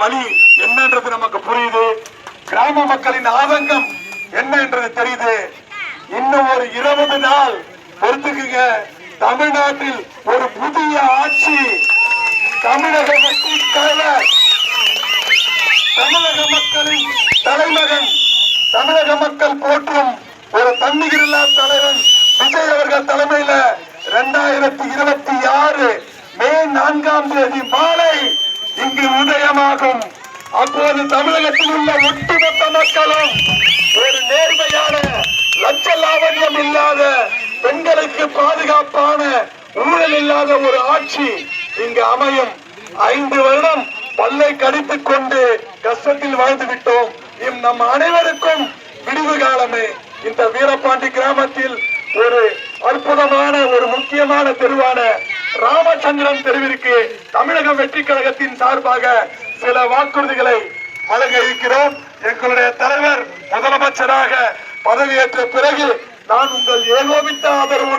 வழி என்னன்றது நமக்கு புரியுது. கிராம மக்களின் ஆதங்கம் என்ன என்றது தெரியுது. இன்னும் ஒரு 20 நாள் பொறுத்துக்குங்க. தமிழ்நாட்டில் ஒரு புதிய ஆட்சி, தமிழக வெற்றி தலைவர், தமிழக மக்களின் தலைமகன், தமிழக மக்கள் போற்றும் ஒரு தன்னிகரில்லா தலைவன் விஜய் அவர்கள் தலைமையில 2026 மே 4ஆம் தேதி மாலை இங்கு உதயமாகும். அப்போது தமிழகத்தில் உள்ள ஒட்டுமொத்த மக்களும் ஒரு நேர்மையான, லட்ச லாவண்யம் இல்லாத, பெண்களுக்கு பாதுகாப்பான, ஊழல் இல்லாத ஒரு ஆட்சி இங்கு அமையும். 5 வருடம் பல்லை கடித்துக் கொண்டு கஷ்டத்தில் வாழ்ந்து விட்டோம். நம் அனைவருக்கும் விடிவு காலமே. இந்த வீரபாண்டி கிராமத்தில் ஒரு அற்புதமான, ஒரு முக்கியமான தெருவான ராமச்சந்திரன் தெருவிற்கு தமிழக வெற்றி கழகத்தின் சார்பாக சில வாக்குறுதிகளை வழங்க இருக்கிறோம். எங்களுடைய தலைவர் முதலமைச்சராக பதவியேற்ற பிறகு நான் உங்கள் ஏகோபித்த ஆதரவு